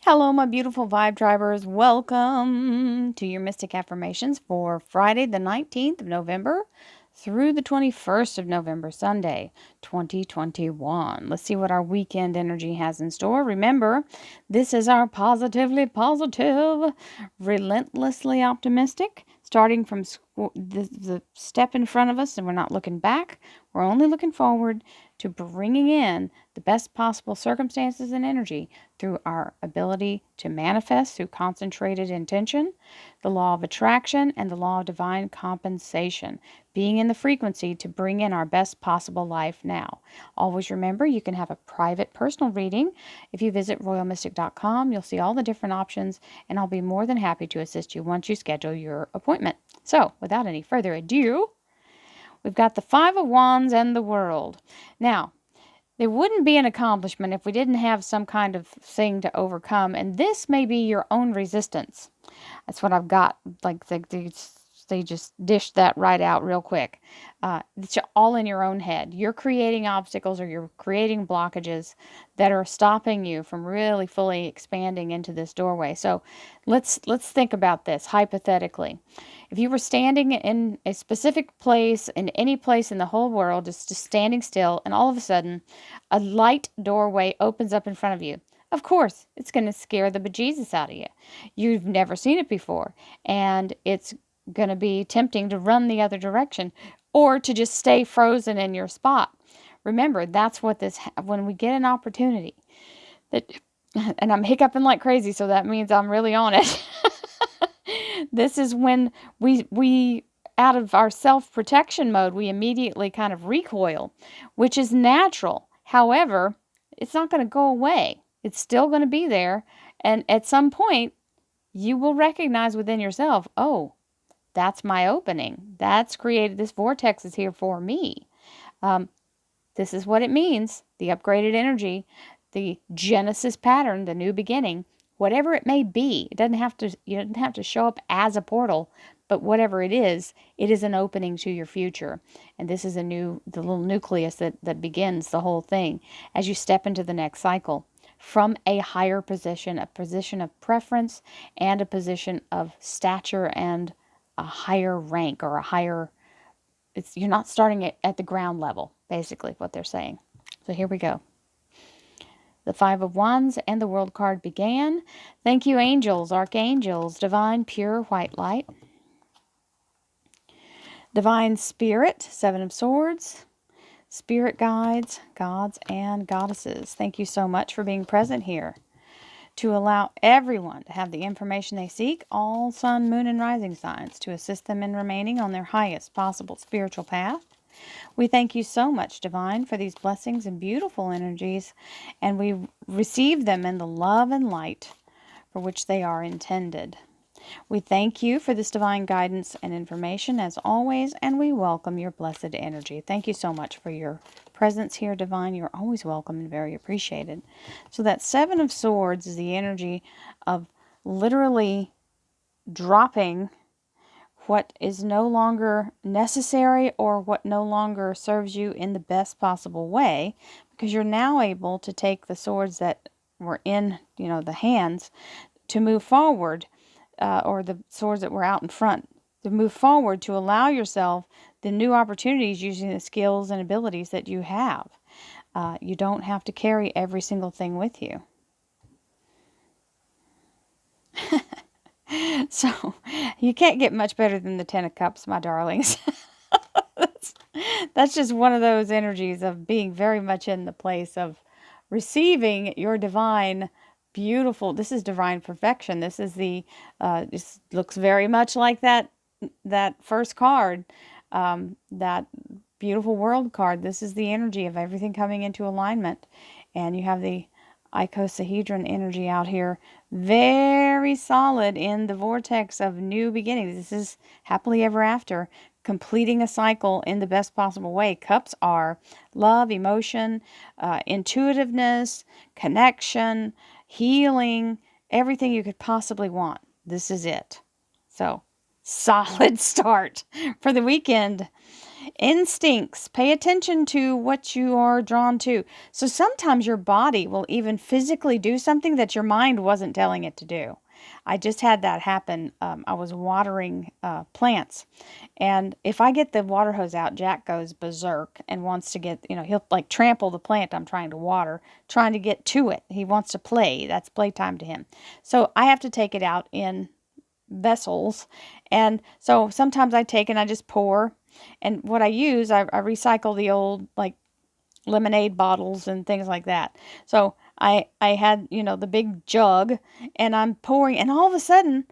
Hello, my beautiful vibe drivers. Welcome to your Mystic Affirmations for Friday, the 19th of November through the 21st of November, Sunday, 2021. Let's see what our weekend energy has in store. Remember, this is our positively positive, relentlessly optimistic, starting from the step in front of us, and we're not looking back. We're only looking forward to bringing in the best possible circumstances and energy through our ability to manifest through concentrated intention, the law of attraction, and the law of divine compensation, being in the frequency to bring in our best possible life now. Always remember, you can have a private personal reading. If you visit royalmystic.com, you'll see all the different options, and I'll be more than happy to assist you once you schedule your appointment. So, without any further ado, we've got the Five of Wands and the World. Now, there wouldn't be an accomplishment if we didn't have some kind of thing to overcome, and this may be your own resistance. That's what I've got. Like they just dished that right out real quick. It's all in your own head. You're creating obstacles or you're creating blockages that are stopping you from really fully expanding into this doorway. So let's think about this hypothetically. If you were standing in a specific place, in any place in the whole world, just standing still, and all of a sudden a light doorway opens up in front of you, of course, it's going to scare the bejesus out of you. You've never seen it before, and it's going to be tempting to run the other direction or to just stay frozen in your spot. Remember, that's what when we get an opportunity, and I'm hiccuping like crazy, so that means I'm really on it. This is when we out of our self-protection mode, we immediately kind of recoil, which is natural. However, it's not going to go away. It's still going to be there. And at some point, you will recognize within yourself, oh, that's my opening. That's created. This vortex is here for me. This is what it means. The upgraded energy, the Genesis pattern, the new beginning, whatever it may be. It doesn't have to. You don't have to show up as a portal, but whatever it is an opening to your future. And this is the little nucleus that begins the whole thing as you step into the next cycle from a higher position, a position of preference, and a position of stature and a higher rank or a higher. You're not starting at the ground level, basically what they're saying. So here we go. The Five of Wands and the World card began. Thank you, angels, archangels, divine, pure, white light. Divine Spirit, Seven of Swords. Spirit guides, gods, and goddesses. Thank you so much for being present here to allow everyone to have the information they seek, all sun, moon, and rising signs, to assist them in remaining on their highest possible spiritual path. We thank you so much, Divine, for these blessings and beautiful energies, and we receive them in the love and light for which they are intended. We thank you for this divine guidance and information as always, and we welcome your blessed energy. Thank you so much for your presence here, Divine. You're always welcome and very appreciated. So that Seven of Swords is the energy of literally dropping what is no longer necessary or what no longer serves you in the best possible way, because you're now able to take the swords that were in, the hands to move forward, or the swords that were out in front, to move forward, to allow yourself the new opportunities using the skills and abilities that you have. You don't have to carry every single thing with you. So, you can't get much better than the Ten of Cups, my darlings. That's just one of those energies of being very much in the place of receiving your divine, beautiful, this is divine perfection. This is this looks very much like that first card, that beautiful world card. This is the energy of everything coming into alignment. And you have the icosahedron energy out here, very solid in the vortex of new beginnings. This is happily ever after, completing a cycle in the best possible way. Cups are love, emotion, intuitiveness, connection, healing, everything you could possibly want. This is it. So, solid start for the weekend. Instincts. Pay attention to what you are drawn to. So sometimes your body will even physically do something that your mind wasn't telling it to do. I just had that happen. I was watering plants. And if I get the water hose out, Jack goes berserk and wants to get, he'll like trample the plant I'm trying to water, trying to get to it. He wants to play. That's playtime to him. So I have to take it out in vessels. And so sometimes I take and I just pour. And what I use, I recycle the old like lemonade bottles and things like that. So I had, the big jug and I'm pouring, and all of a sudden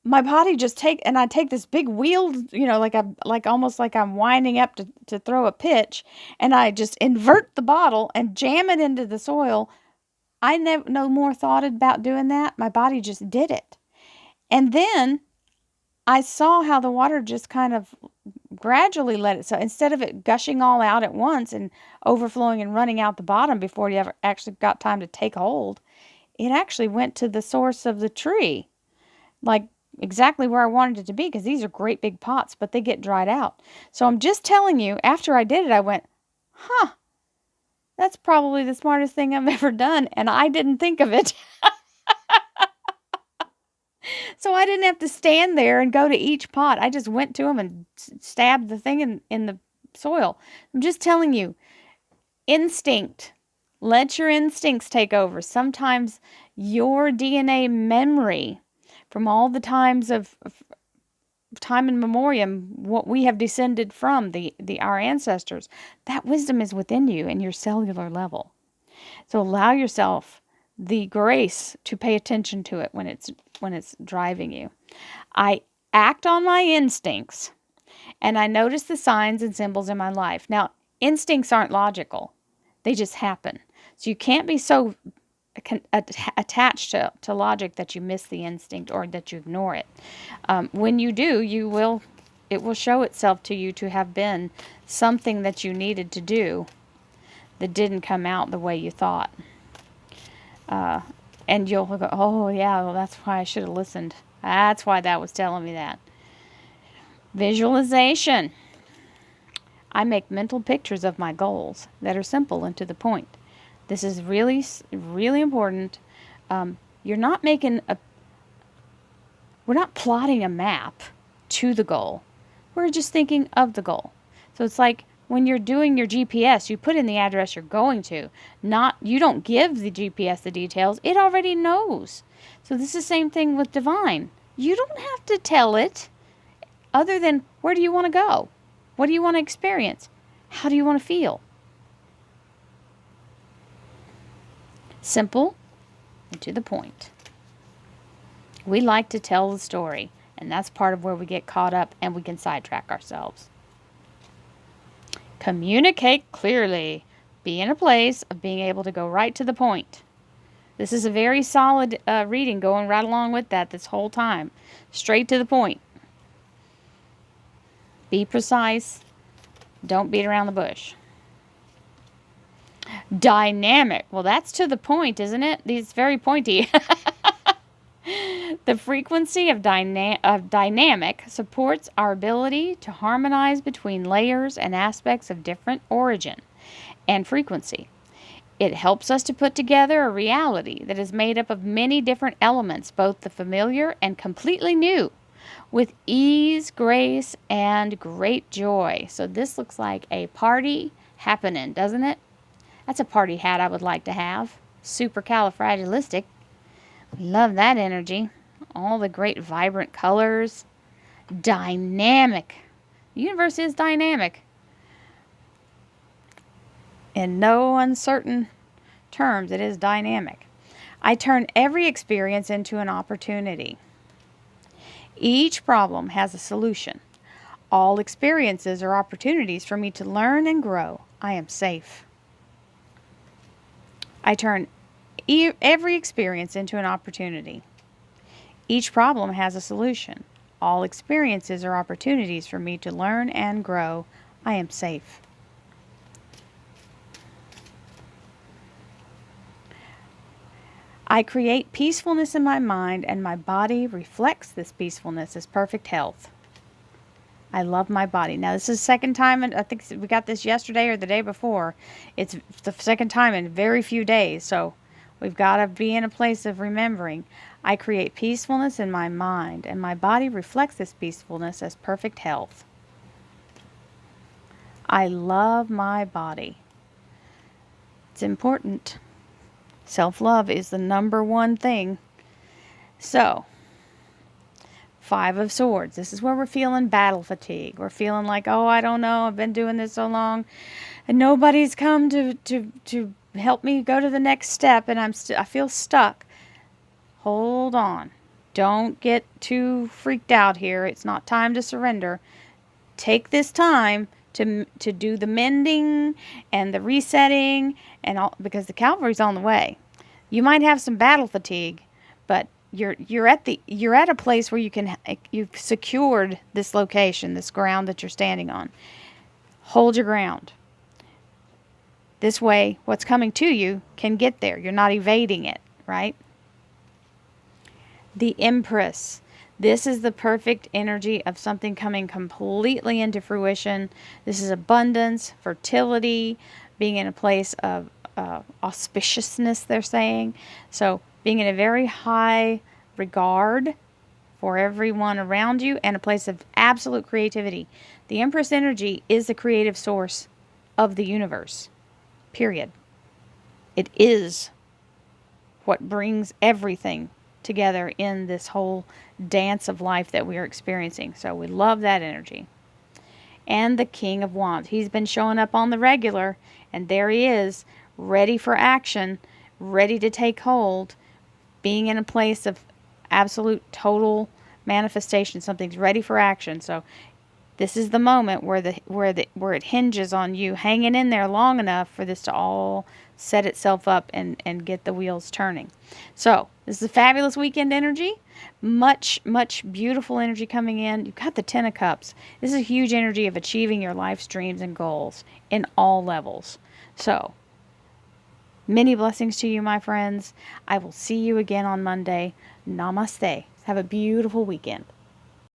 my body just and I take this big wheel, like almost like I'm winding up to throw a pitch, and I just invert the bottle and jam it into the soil. I never no more thought about doing that. My body just did it. And then I saw how the water just kind of gradually let it. So instead of it gushing all out at once and overflowing and running out the bottom before you ever actually got time to take hold, it actually went to the source of the tree, like exactly where I wanted it to be, because these are great big pots, but they get dried out. So I'm just telling you, after I did it, I went, huh, that's probably the smartest thing I've ever done, and I didn't think of it. So I didn't have to stand there and go to each pot. I just went to them and stabbed the thing in the soil. I'm just telling you, instinct. Let your instincts take over. Sometimes your DNA memory from all the times of time in memoriam, what we have descended from, our ancestors, that wisdom is within you in your cellular level. So allow yourself the grace to pay attention to it when it's driving you. I act on my instincts, and I notice the signs and symbols in my life. Now, instincts aren't logical. They just happen. So you can't be so attached to logic that you miss the instinct or that you ignore it. When you do, it will show itself to you to have been something that you needed to do that didn't come out the way you thought. And you'll go, oh yeah, well that's why I should have listened. That's why that was telling me that. Visualization. I make mental pictures of my goals that are simple and to the point. This is really, really important. We're not plotting a map to the goal. We're just thinking of the goal. So it's like when you're doing your GPS, you put in the address you're going to. You don't give the GPS the details. It already knows. So this is the same thing with divine. You don't have to tell it other than, where do you want to go? What do you want to experience? How do you want to feel? Simple and to the point. We like to tell the story, and that's part of where we get caught up and we can sidetrack ourselves. Communicate clearly. Be in a place of being able to go right to the point. This is a very solid reading going right along with that this whole time. Straight to the point. Be precise. Don't beat around the bush. Dynamic. Well, that's to the point, isn't it? It's very pointy. The frequency of dynamic supports our ability to harmonize between layers and aspects of different origin and frequency. It helps us to put together a reality that is made up of many different elements, both the familiar and completely new, with ease, grace, and great joy. So this looks like a party happening, doesn't it? That's a party hat I would like to have. Supercalifragilistic. Love that energy. All the great vibrant colors. Dynamic. The universe is dynamic. In no uncertain terms, it is dynamic. I turn every experience into an opportunity. Each problem has a solution. All experiences are opportunities for me to learn and grow. I am safe. I turn every experience into an opportunity. Each problem has a solution. All experiences are opportunities for me to learn and grow. I am safe. I create peacefulness in my mind, and my body reflects this peacefulness as perfect health. I love my body. Now, this is the second time, and I think we got this yesterday or the day before. It's the second time in very few days. So we've got to be in a place of remembering. I create peacefulness in my mind, and my body reflects this peacefulness as perfect health. I love my body. It's important. Self-love is the number one thing. So, Five of Swords. This is where we're feeling battle fatigue. We're feeling like, oh, I don't know, I've been doing this so long, and nobody's come to help me go to the next step, and I feel stuck. Hold on. Don't get too freaked out here. It's not time to surrender. Take this time to do the mending and the resetting and all, because the cavalry's on the way. You might have some battle fatigue, but you're at a place where you've secured this location, this ground that you're standing on. Hold your ground. This way, what's coming to you can get there. You're not evading it, right? The Empress. This is the perfect energy of something coming completely into fruition. This is abundance, fertility, being in a place of auspiciousness, they're saying. So being in a very high regard for everyone around you and a place of absolute creativity. The Empress energy is the creative source of the universe, period. It is what brings everything together in this whole dance of life that we are experiencing. So we love that energy. And the King of Wands. He's been showing up on the regular, and there he is, ready for action, ready to take hold, being in a place of absolute total manifestation. Something's ready for action. So this is the moment where it hinges on you hanging in there long enough for this to all set itself up and get the wheels turning. So this is a fabulous weekend energy. Much beautiful energy coming in. You've got the Ten of Cups. This is a huge energy of achieving your life's dreams and goals in all levels. So many blessings to you, my friends. I will see you again on Monday. Namaste. Have a beautiful weekend.